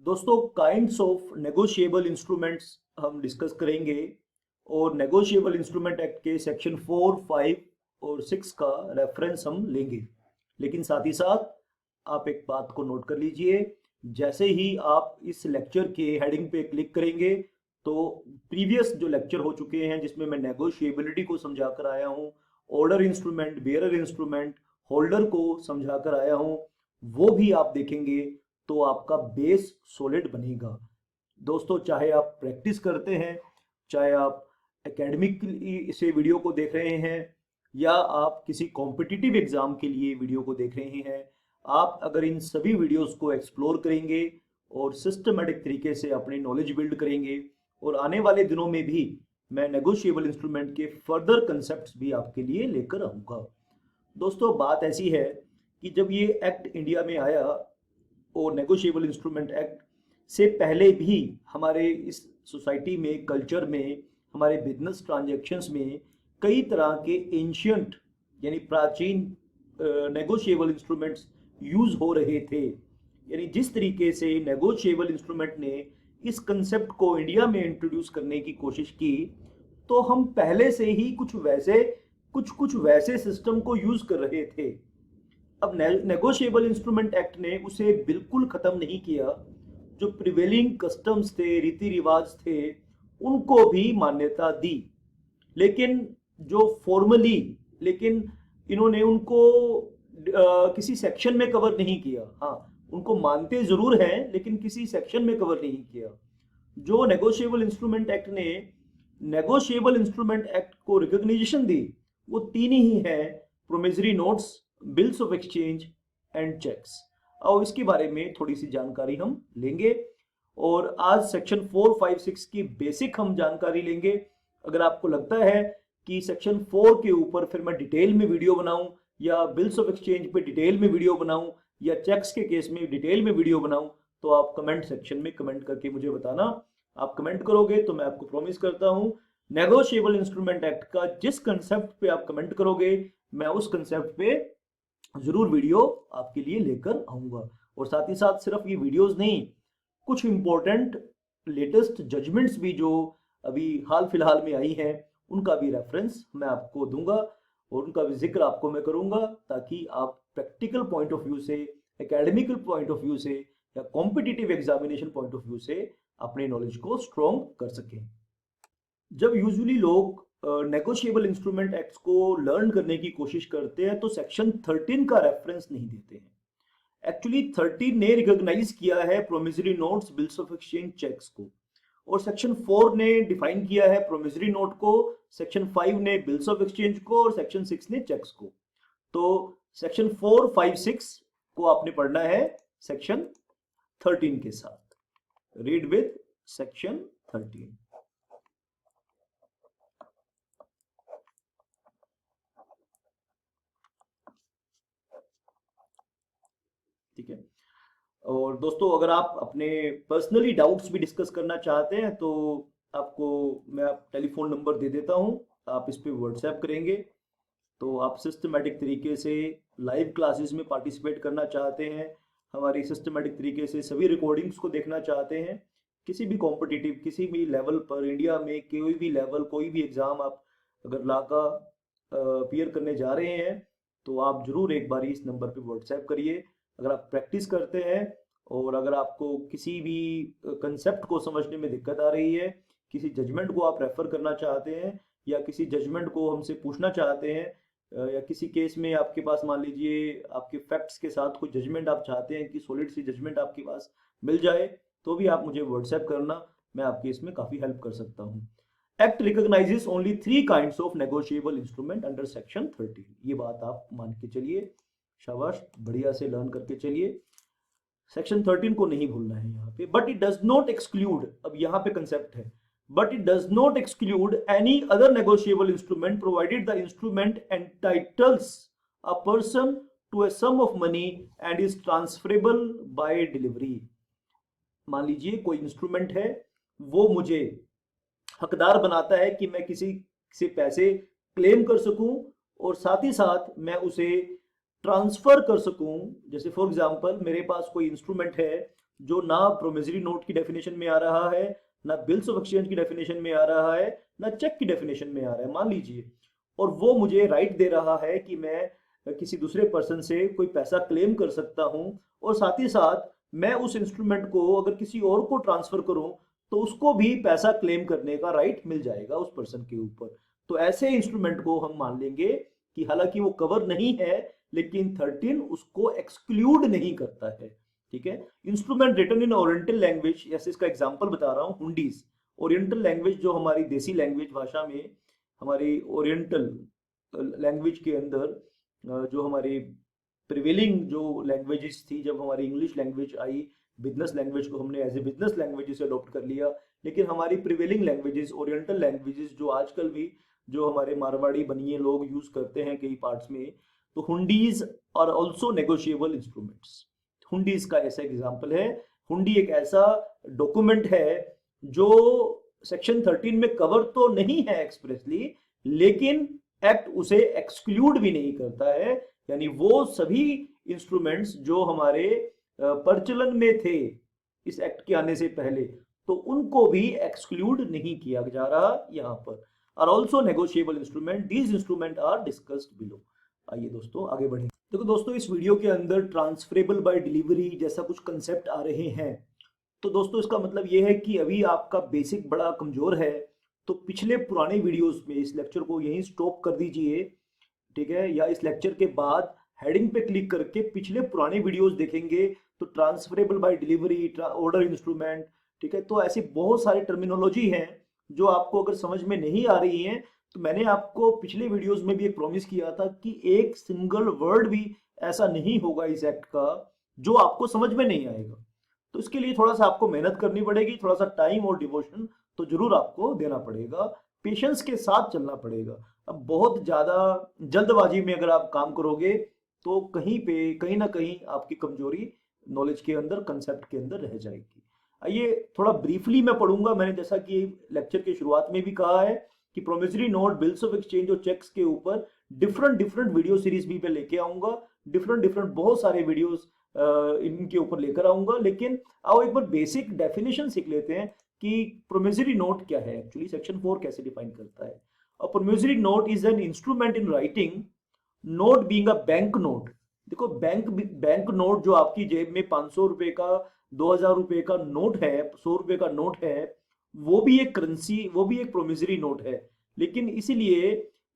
दोस्तों, kinds of negotiable instruments हम discuss करेंगे और नेगोशिएबल इंस्ट्रूमेंट एक्ट के सेक्शन 4, 5 और 6 का रेफरेंस हम लेंगे। लेकिन साथ ही साथ आप एक बात को नोट कर लीजिए, जैसे ही आप इस लेक्चर के हेडिंग पे क्लिक करेंगे तो प्रीवियस जो लेक्चर हो चुके हैं जिसमें मैं नेगोशिएबिलिटी को समझा कर आया हूँ, order instrument, bearer instrument, holder को समझा कर आया हूँ, वो भी आप देखेंगे तो आपका बेस सॉलिड बनेगा। दोस्तों, चाहे आप प्रैक्टिस करते हैं, चाहे आप एकेडमिकली से वीडियो को देख रहे हैं या आप किसी कॉम्पिटिटिव एग्जाम के लिए वीडियो को देख रहे हैं, आप अगर इन सभी वीडियोस को एक्सप्लोर करेंगे और सिस्टमेटिक तरीके से अपनी नॉलेज बिल्ड करेंगे और आने वाले दिनों में भी मैं नेगोशिएबल इंस्ट्रूमेंट के फर्दर कंसेप्ट्स भी आपके लिए लेकर आऊँगा। दोस्तों, बात ऐसी है कि जब ये एक्ट इंडिया में आया और नेगोशिएबल इंस्ट्रूमेंट एक्ट से पहले भी हमारे इस सोसाइटी में, कल्चर में, हमारे बिजनेस ट्रांजैक्शंस में कई तरह के एंशियंट यानी प्राचीन नेगोशिएबल इंस्ट्रूमेंट्स यूज हो रहे थे। यानी जिस तरीके से नेगोशिएबल इंस्ट्रूमेंट ने इस कंसेप्ट को इंडिया में इंट्रोड्यूस करने की कोशिश की, तो हम पहले से ही कुछ वैसे सिस्टम को यूज कर रहे थे। अब नेगोशिएबल इंस्ट्रूमेंट एक्ट ने उसे बिल्कुल खत्म नहीं किया। जो प्रिवेलिंग कस्टम्स थे, रीति रिवाज थे, उनको भी मान्यता दी, लेकिन जो फॉर्मली, लेकिन इन्होंने उनको किसी सेक्शन में कवर नहीं किया। हाँ, उनको मानते जरूर हैं लेकिन किसी सेक्शन में कवर नहीं किया। जो नेगोशिएबल इंस्ट्रूमेंट एक्ट ने नेगोशिएबल इंस्ट्रूमेंट एक्ट को रिकॉग्निशन दी, वो तीन ही है: promissory notes, bills of exchange and cheques. और इसके बारे में थोड़ी सी जानकारी हम लेंगे और आज सेक्शन 4, 5, 6 की बेसिक हम जानकारी लेंगे। अगर आपको लगता है कि सेक्शन 4 के ऊपर फिर मैं डिटेल में वीडियो बनाऊं या बिल्स ऑफ एक्सचेंज पे डिटेल में वीडियो बनाऊं या चेक्स के केस में डिटेल में वीडियो बनाऊं, तो आप कमेंट सेक्शन में कमेंट करके मुझे बताना। आप कमेंट करोगे तो मैं आपको प्रॉमिस करता हूं, नेगोशिएबल इंस्ट्रूमेंट एक्ट का जिस कंसेप्ट पे आप कमेंट करोगे, मैं उस कंसेप्ट पे जरूर वीडियो आपके लिए लेकर आऊंगा। और साथ ही साथ सिर्फ ये वीडियोस नहीं, कुछ इंपॉर्टेंट लेटेस्ट जजमेंट्स भी जो अभी हाल फिलहाल में आई हैं, उनका भी रेफरेंस मैं आपको दूंगा और उनका भी जिक्र आपको मैं करूंगा, ताकि आप प्रैक्टिकल पॉइंट ऑफ व्यू से, एकेडमिकल पॉइंट ऑफ व्यू से या competitive examination point of view से अपने नॉलेज को स्ट्रॉन्ग कर सकें। जब यूजुअली लोग नेगोशिएबल इंस्ट्रूमेंट एक्ट को लर्न करने की कोशिश करते हैं तो सेक्शन 13 का रेफरेंस नहीं देते हैं। एक्चुअली 13 ने रिकॉग्नाइज किया है promissory notes, bills of exchange, cheques को, और सेक्शन 4 ने डिफाइन किया है प्रोमिसरी नोट को, सेक्शन 5 ने बिल्स ऑफ एक्सचेंज को और सेक्शन 6 ने चेक्स को। तो सेक्शन 4, 5, 6 को आपने पढ़ना है सेक्शन 13 के साथ। Read with section 13। ठीक है। और दोस्तों, अगर आप अपने पर्सनली डाउट्स भी डिस्कस करना चाहते हैं तो आपको मैं टेलीफोन नंबर दे देता हूं, आप इस पे व्हाट्सएप करेंगे तो आप सिस्टमेटिक तरीके से लाइव क्लासेस में पार्टिसिपेट करना चाहते हैं, हमारी सिस्टमेटिक तरीके से सभी रिकॉर्डिंग्स को देखना चाहते हैं, किसी भी कॉम्पिटिटिव, किसी भी लेवल पर इंडिया में कोई भी लेवल, कोई भी एग्ज़ाम आप अगर लाका अपीयर करने जा रहे हैं, तो आप जरूर एक बार इस नंबर पे व्हाट्सएप करिए। अगर आप प्रैक्टिस करते हैं और अगर आपको किसी भी कंसेप्ट को समझने में दिक्कत आ रही है, किसी जजमेंट को आप रेफर करना चाहते हैं या किसी जजमेंट को हमसे पूछना चाहते हैं, या किसी केस में आपके पास मान लीजिए आपके फैक्ट्स के साथ कोई जजमेंट आप चाहते हैं कि सॉलिड सी जजमेंट आपके पास मिल जाए, तो भी आप मुझे व्हाट्सएप करना, मैं आपकी इसमें काफ़ी हेल्प कर सकता हूँ। Act recognises only 3 kinds of negotiable instrument under section 13। ये बात आप मान के चलिए, शाबाश, बढ़िया से लर्न करके चलिए। सेक्शन 13 को नहीं भूलना है यहाँ पे। But it does not exclude, अब यहाँ पे कंसेप्ट है, but it does not exclude any other negotiable instrument provided the instrument entitles a person to a sum of money and is transferable by delivery. मान लीजिए कोई instrument है, वो मुझे हकदार बनाता है कि मैं किसी से पैसे क्लेम कर सकूं और साथ ही साथ मैं उसे ट्रांसफर कर सकूं। जैसे फॉर एग्जांपल मेरे पास कोई इंस्ट्रूमेंट है जो ना प्रोमिसरी नोट की डेफिनेशन में आ रहा है, ना बिल्स ऑफ एक्सचेंज की डेफिनेशन में आ रहा है, ना चेक की डेफिनेशन में आ रहा है, मान लीजिए, और वो मुझे राइट दे रहा है कि मैं किसी दूसरे पर्सन से कोई पैसा क्लेम कर सकता हूं, और साथ ही साथ मैं उस इंस्ट्रूमेंट को अगर किसी और को ट्रांसफर करूं तो उसको भी पैसा क्लेम करने का राइट मिल जाएगा उस पर्सन के ऊपर। तो ऐसे इंस्ट्रूमेंट को हम मान लेंगे कि हालांकि वो कवर नहीं है, लेकिन 13 उसको एक्सक्लूड नहीं करता है। ठीक है, instrument written in oriental language, जैसे इसका एग्जांपल बता रहा हूँ, हुंडीज। ओरिएंटल लैंग्वेज जो हमारी देसी लैंग्वेज भाषा में, हमारी ओरिएंटल लैंग्वेज के अंदर जो हमारी प्रिवेलिंग जो लैंग्वेजेस थी, जब हमारी English language I, business language को हमने एज ए बिजनेस लैंग्वेज से अडॉप्ट कर लिया, लेकिन हमारी प्रिवेलिंग लैंग्वेजेस, ओरिएंटल लैंग्वेजेस जो आजकल भी जो हमारे मारवाड़ी बनिए लोग यूज करते हैं कई पार्ट्स में, तो hundis are also negotiable instruments. Hundis का ऐसा एग्जाम्पल है। हुंडी एक ऐसा डॉक्यूमेंट है जो सेक्शन 13 में कवर तो नहीं है एक्सप्रेसली, लेकिन एक्ट उसे एक्सक्लूड भी नहीं करता है। यानी वो सभी इंस्ट्रूमेंट्स जो हमारे प्रचलन में थे इस एक्ट के आने से पहले, तो उनको भी एक्सक्लूड नहीं किया जा रहा यहां पर। Are also negotiable instrument, these instrument are discussed below. आइए दोस्तों आगे बढ़ें। देखो दोस्तों, इस वीडियो के अंदर ट्रांसफरेबल बाय डिलीवरी जैसा कुछ कंसेप्ट आ रहे हैं। तो दोस्तों इसका मतलब ये है कि अभी आपका बेसिक बड़ा कमजोर है, तो पिछले पुराने वीडियोस में इस लेक्चर को यहीं स्टॉप कर दीजिए, ठीक है, या इस लेक्चर के बाद हेडिंग पे क्लिक करके पिछले पुराने वीडियोस देखेंगे तो transferable by delivery, order instrument, ठीक है, तो ऐसी बहुत सारी टर्मिनोलॉजी हैं जो आपको अगर समझ में नहीं आ रही हैं, तो मैंने आपको पिछले वीडियोस में भी एक प्रॉमिस किया था कि एक सिंगल वर्ड भी ऐसा नहीं होगा इस एक्ट का जो आपको समझ में नहीं आएगा। तो इसके लिए थोड़ा सा आपको मेहनत करनी पड़ेगी, थोड़ा सा टाइम और डिवोशन तो जरूर आपको देना पड़ेगा, पेशेंस के साथ चलना पड़ेगा। अब बहुत ज्यादा जल्दबाजी में अगर आप काम करोगे तो कहीं पे कहीं ना कहीं आपकी कमजोरी नॉलेज के अंदर, कंसेप्ट के अंदर रह जाएगी। आइए थोड़ा ब्रीफली मैं पढ़ूंगा। मैंने जैसा कि लेक्चर के शुरुआत में भी कहा है कि promissory note, bills of exchange और चेक्स के ऊपर डिफरेंट वीडियो सीरीज भी मैं लेके आऊंगा, डिफरेंट बहुत सारे वीडियोस इनके ऊपर लेकर आऊंगा। लेकिन आओ एक बार बेसिक डेफिनेशन सीख लेते हैं कि प्रोमिसरी नोट क्या है, एक्चुअली सेक्शन 4 कैसे डिफाइन करता है। अ promissory note is an instrument in writing, note being a bank note. देखो बैंक नोट जो आपकी जेब में 500 रुपए का, 2000 रुपए का नोट है, 100 रुपए का नोट है, वो भी एक करेंसी, वो भी एक प्रोमिसरी नोट है। लेकिन इसीलिए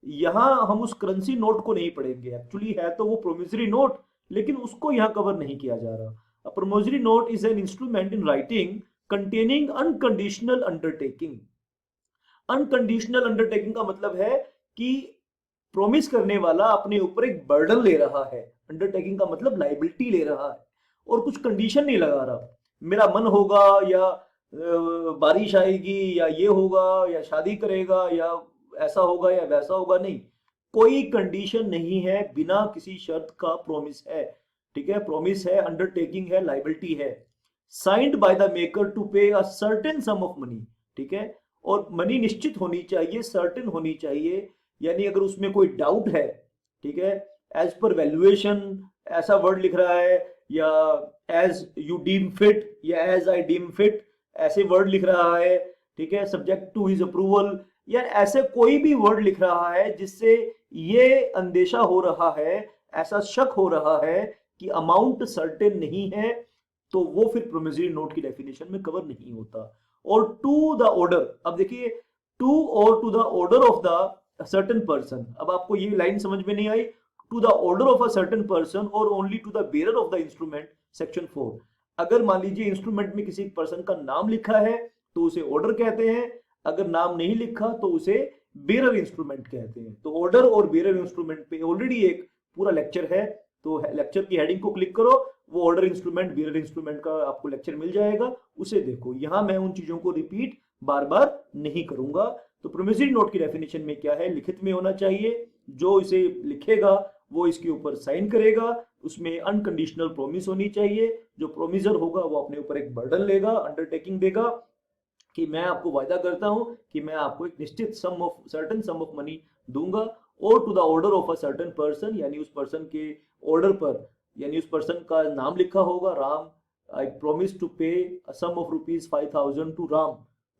यहां हम उस करेंसी नोट को नहीं पढ़ेंगे, एक्चुअली है तो वो प्रोमिसरी नोट, लेकिन उसको यहां कवर नहीं किया जा रहा। अ promissory note is an instrument in writing containing unconditional undertaking. Unconditional undertaking का मतलब है कि प्रॉमिस करने वाला अपने ऊपर एक बर्डन ले रहा है, अंडरटेकिंग का मतलब लाइबिलिटी ले रहा है, और कुछ कंडीशन नहीं लगा रहा, मेरा मन होगा या बारिश आएगी या ये होगा या शादी करेगा या ऐसा होगा या वैसा होगा, नहीं, कोई कंडीशन नहीं है, बिना किसी शर्त का प्रॉमिस है। ठीक है, प्रॉमिस है, अंडरटेकिंग है, लाइबिलिटी है, signed by the maker to pay a certain sum of money. ठीक है, और मनी निश्चित होनी चाहिए, सर्टेन होनी चाहिए, यानी अगर उसमें कोई डाउट है, ठीक है, एज पर वैल्यूएशन ऐसा वर्ड लिख रहा है, या एज यू डीम फिट या एज आई डीम फिट ऐसे वर्ड लिख रहा है, ठीक है, सब्जेक्ट टू हिज अप्रूवल, या ऐसे कोई भी वर्ड लिख रहा है जिससे ये अंदेशा हो रहा है, ऐसा शक हो रहा है कि अमाउंट सर्टेन नहीं है, तो वो फिर प्रोमिसरी नोट की डेफिनेशन में कवर नहीं होता। और टू द ऑर्डर, अब देखिए, to or to the order of the certain person, अब आपको ये लाइन समझ में नहीं आई, to the order of a certain person or only to the bearer of the instrument, section 4। अगर मान लीजिए इंस्ट्रूमेंट में किसी पर्सन का नाम लिखा है तो उसे ऑर्डर कहते हैं, अगर नाम नहीं लिखा तो उसे बेरर इंस्ट्रूमेंट कहते हैं। तो ऑर्डर और बेरर इंस्ट्रूमेंट पे ऑलरेडी एक पूरा लेक्चर है, तो लेक्चर की हेडिंग को क्लिक करो, वो ऑर्डर इंस्ट्रूमेंट, बेरर इंस्ट्रूमेंट का आपको लेक्चर मिल जाएगा, उसे देखो। यहां मैं उन चीजों को रिपीट बार बार नहीं करूंगा। तो प्रोमिसरी नोट की डेफिनेशन में क्या है, लिखित में होना चाहिए, जो इसे लिखेगा वो इसके ऊपर साइन करेगा, उसमें अनकंडीशनल प्रॉमिस होनी चाहिए, जो प्रोमिसर होगा वो अपने ऊपर एक बर्डन लेगा, अंडरटेकिंग देगा कि मैं आपको वायदा करता हूं कि मैं आपको एक निश्चित सर्टेन सम ऑफ मनी दूंगा, और to the order of a certain person, यानी उस पर्सन के ऑर्डर पर, यानी उस पर्सन का नाम लिखा होगा, राम, आई प्रोमिस टू पे सम ऑफ ₹5,000 टू राम,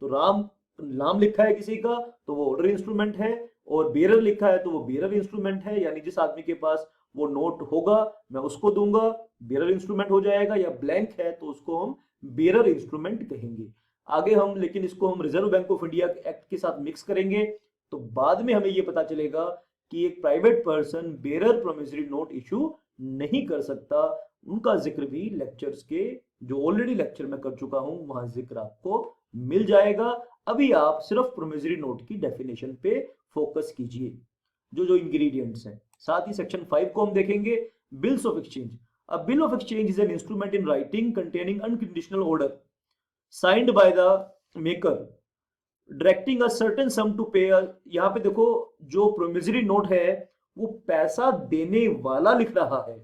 तो राम नाम लिखा है किसी का तो वो ऑर्डर इंस्ट्रूमेंट है, और बेरर लिखा है तो वो बेरर इंस्ट्रूमेंट है, यानी जिस आदमी के पास वो नोट होगा मैं उसको दूंगा, बेरर इंस्ट्रूमेंट हो जाएगा, या ब्लैंक है तो उसको हम बेरर इंस्ट्रूमेंट कहेंगे। आगे हम लेकिन इसको हम reserve bank of India act के साथ मिक्स करेंगे, तो बाद में हमें ये पता चलेगा कि एक private person bearer promissory note issue नहीं कर सकता। उनका जिक्र भी लेक्चर्स के जो ऑलरेडी लेक्चर में कर चुका हूं वहां जिक्र आपको मिल जाएगा। अभी आप सिर्फ प्रोमिसरी नोट की डेफिनेशन पे फोकस कीजिए, जो जो इंग्रेडिएंट्स हैं। साथ ही सेक्शन 5 को हम देखेंगे, bills of exchange. A bill of exchange is an instrument in writing containing unconditional order signed by the maker directing a certain sum to pay. यहाँ पे देखो जो प्रोमिसरी नोट है वो पैसा देने वाला लिख रहा है,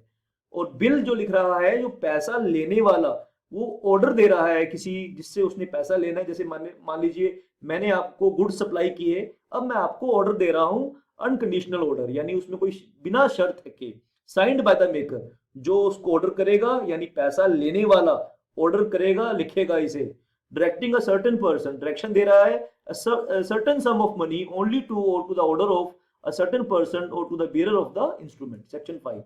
और बिल जो लिख रहा है जो पैसा लेने वाला, वो ऑर्डर दे रहा है किसी जिससे उसने पैसा लेना है। जैसे मान लीजिए मैंने आपको गुड्स सप्लाई किए, अब मैं आपको ऑर्डर दे रहा हूं अनकंडीशनल ऑर्डर, यानी उसमें कोई बिना शर्त के, साइंड बाय द मेकर, जो उसको ऑर्डर करेगा यानी पैसा लेने वाला ऑर्डर करेगा, लिखेगा इसे। Directing a certain person, direction दे रहा है a certain sum of money only to or to the order of a certain person or to the bearer of the instrument, section 5।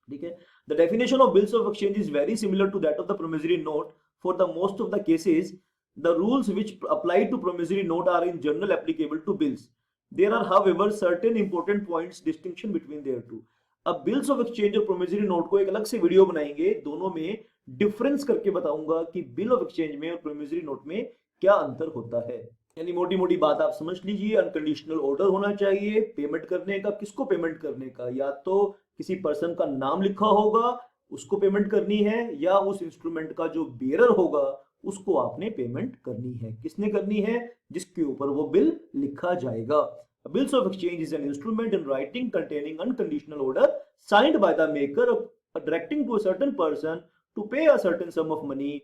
ठीक है, the definition of bills of exchange is very similar to that of the promissory note for the most of the cases। the rules which apply to promissory note are in general applicable to bills। there are however certain important points distinction between their two। अब bills of exchange और promissory note को एक अलग से video बनाएंगे, दोनों में difference करके बताऊंगा कि बिल ऑफ एक्सचेंज में और प्रोमिसरी नोट में क्या अंतर होता है। यानी मोटी मोटी बात आप समझ लीजिए, अनकंडीशनल ऑर्डर होना चाहिए पेमेंट करने का। किसको पेमेंट करने का? या तो किसी पर्सन का नाम लिखा होगा उसको पेमेंट करनी है, या उस इंस्ट्रूमेंट का जो बेरर होगा उसको आपने पेमेंट करनी है। किसने करनी है? जिसके ऊपर वो बिल लिखा जाएगा। Bills of exchange is an instrument in writing containing unconditional order signed by the maker directing to a certain person to pay a certain sum of money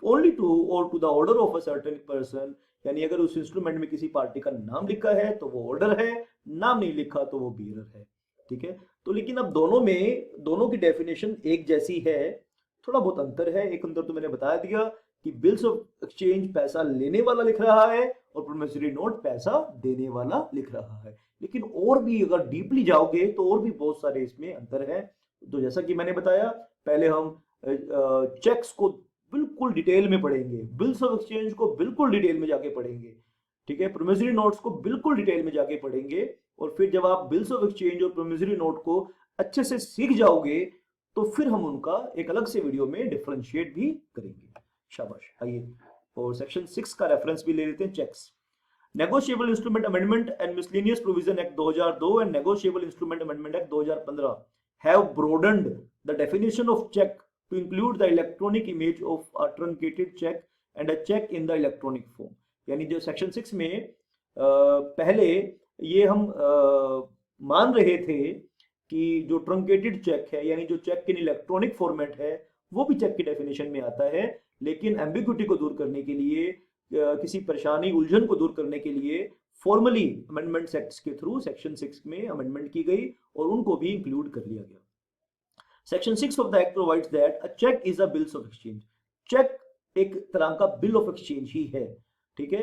only to or to the order of a certain person. यानी अगर उस instrument में किसी party का नाम लिखा है तो वो ऑर्डर है, नाम नहीं लिखा तो वो बेरर है। ठीक है, तो लेकिन अब दोनों की डेफिनेशन एक जैसी है, थोड़ा बहुत अंतर है। एक अंतर तो मैंने बता दिया कि बिल्स ऑफ एक्सचेंज पैसा लेने वाला लिख रहा है और प्रोमिसरी नोट पैसा देने वाला लिख रहा है। लेकिन और भी अगर डीपली जाओगे तो और भी बहुत सारे इसमें अंतर है। तो जैसा कि मैंने बताया, पहले हम चेक्स को बिल्कुल डिटेल में पढ़ेंगे, बिल्स ऑफ एक्सचेंज को बिल्कुल डिटेल में जाके पढ़ेंगे। ठीक है, प्रोमिसरी नोट्स को बिल्कुल डिटेल में जाके पढ़ेंगे, और फिर जब आप बिल्स ऑफ एक्सचेंज और प्रोमिसरी नोट को अच्छे से सीख जाओगे तो फिर हम उनका एक अलग से वीडियो में डिफरेंशिएट भी करेंगे। शाबाश। आइए, और सेक्शन 6 का रेफरेंस भी ले लेते हैं, cheques. Negotiable instrument amendment and miscellaneous provision act 2002 and negotiable instrument amendment act 2015 have broadened the definition of cheque to include the electronic image of a truncated check and a check in the electronic form। यानी जो section 6 में पहले ये हम मान रहे थे कि जो ट्रंकेटेड चेक है यानी जो चेक इन इलेक्ट्रॉनिक फॉर्मेट है वो भी चेक की डेफिनेशन में आता है, लेकिन एम्बिग्युइटी को दूर करने के लिए, किसी परेशानी उलझन को दूर करने के लिए फॉर्मली अमेंडमेंट एक्ट्स के थ्रू सेक्शन 6 में अमेंडमेंट की गई और उनको भी इंक्लूड कर लिया गया। Section 6 of the Act provides that a check is a bills of exchange। Cheque एक तरह का बिल ऑफ एक्सचेंज ही है। ठीक है,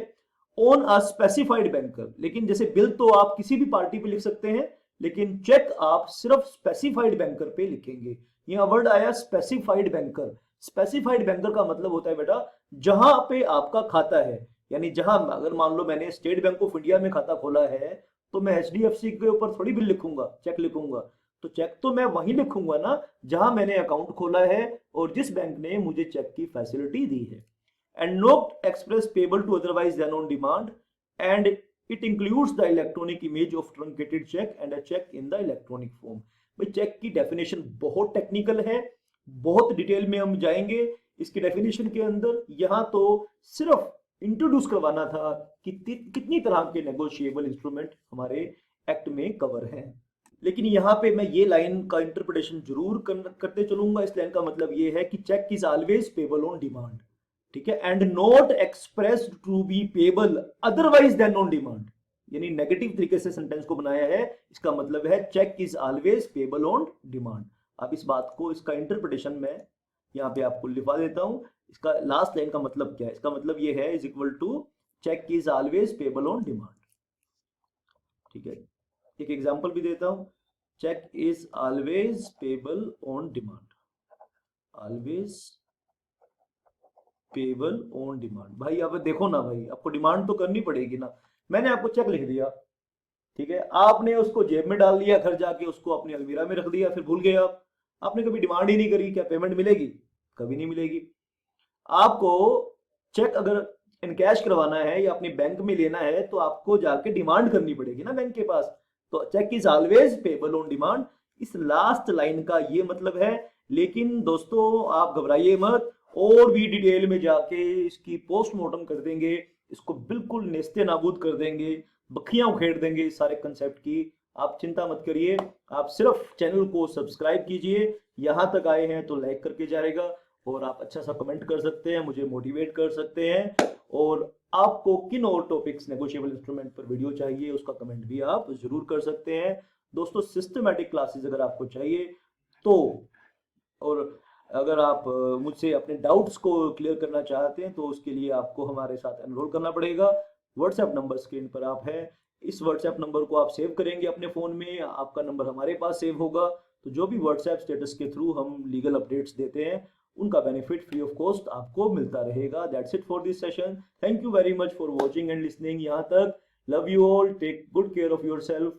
ऑन अ स्पेसिफाइड बैंकर। लेकिन जैसे बिल तो आप किसी भी पार्टी पे लिख सकते हैं, लेकिन चेक आप सिर्फ स्पेसिफाइड बैंकर पे लिखेंगे। यहां वर्ड आया स्पेसिफाइड बैंकर। स्पेसिफाइड बैंकर का मतलब होता है बेटा जहां पे आपका खाता है, यानी जहां अगर मान लो मैंने स्टेट बैंक ऑफ इंडिया में खाता खोला है तो मैं HDFC के ऊपर थोड़ी बिल लिखूंगा, चेक लिखूंगा। तो चेक तो मैं वहीं लिखूंगा ना जहां मैंने अकाउंट खोला है और जिस बैंक ने मुझे चेक की फैसिलिटी दी है। And not express payable to otherwise than on demand and it includes the electronic image of truncated cheque and a cheque in the electronic form. भाई चेक की डेफिनेशन बहुत टेक्निकल है, बहुत डिटेल में हम जाएंगे इसकी डेफिनेशन के अंदर। यहां तो सिर्फ इंट्रोड्यूस करवाना था कि कितनी तरह के नेगोशिएबल इंस्ट्रूमेंट हमारे एक्ट में कवर हैं। लेकिन यहाँ पे मैं ये लाइन का इंटरप्रिटेशन जरूर करते चलूंगा। इस लाइन का मतलब ये है कि cheque is always payable on demand. ठीक है, and not expressed to be payable otherwise than on demand. यानी नेगेटिव तरीके से सेंटेंस को बनाया है। इसका मतलब है cheque is always payable on demand. अब इस बात को, इसका इंटरप्रिटेशन मैं यहाँ पे आपको लिखवा देता हूँ। इसका लास्ट लाइन का मतलब क्या है, इसका मतलब ये है is equal to cheque is always payable on demand. ठीक है, एक एग्जांपल भी देता हूँ, cheque is always payable on demand, always payable on demand. भाई अब देखो ना भाई, आपको डिमांड तो करनी पड़ेगी ना। मैंने आपको चेक लिख दिया, ठीक है, आपने उसको जेब में डाल लिया, घर जाके उसको अपनी अलमीरा में रख दिया, फिर भूल गए आप, आपने कभी डिमांड ही नहीं करी, क्या पेमेंट मिलेगी? कभी नहीं मिलेगी। आपको चेक अगर इनकैश करवाना है या अपने बैंक में लेना है तो आपको जाके डिमांड करनी पड़ेगी ना बैंक के पास। तो cheque is always payable on demand, इस लास्ट लाइन का ये मतलब है। लेकिन दोस्तों आप घबराइए मत, और भी डिटेल में जाके इसकी पोस्टमार्टम कर देंगे, इसको बिल्कुल नेस्ते नाबूद कर देंगे, बखियां उखेड़ देंगे इस सारे कंसेप्ट की। आप चिंता मत करिए, आप सिर्फ चैनल को सब्सक्राइब कीजिए, यहां तक आए हैं तो लाइक करके जाएगा, और आप अच्छा सा कमेंट कर सकते हैं, मुझे मोटिवेट कर सकते हैं। और आपको किन और टॉपिक्स नेगोशिएबल इंस्ट्रूमेंट पर वीडियो चाहिए उसका कमेंट भी आप जरूर कर सकते हैं। दोस्तों सिस्टमैटिक क्लासेस अगर आपको चाहिए तो, और अगर आप मुझसे अपने डाउट्स को क्लियर करना चाहते हैं तो उसके लिए आपको हमारे साथ एनरोल करना पड़ेगा। व्हाट्सएप नंबर स्क्रीन पर आप है, इस व्हाट्सएप नंबर को आप सेव करेंगे अपने फ़ोन में, आपका नंबर हमारे पास सेव होगा, तो जो भी व्हाट्सएप स्टेटस के थ्रू हम लीगल अपडेट्स देते हैं उनका बेनिफिट फ्री ऑफ कॉस्ट आपको मिलता रहेगा। That's it for this session, thank you very much for watching and listening यहाँ तक। Love you all, take good care of your self.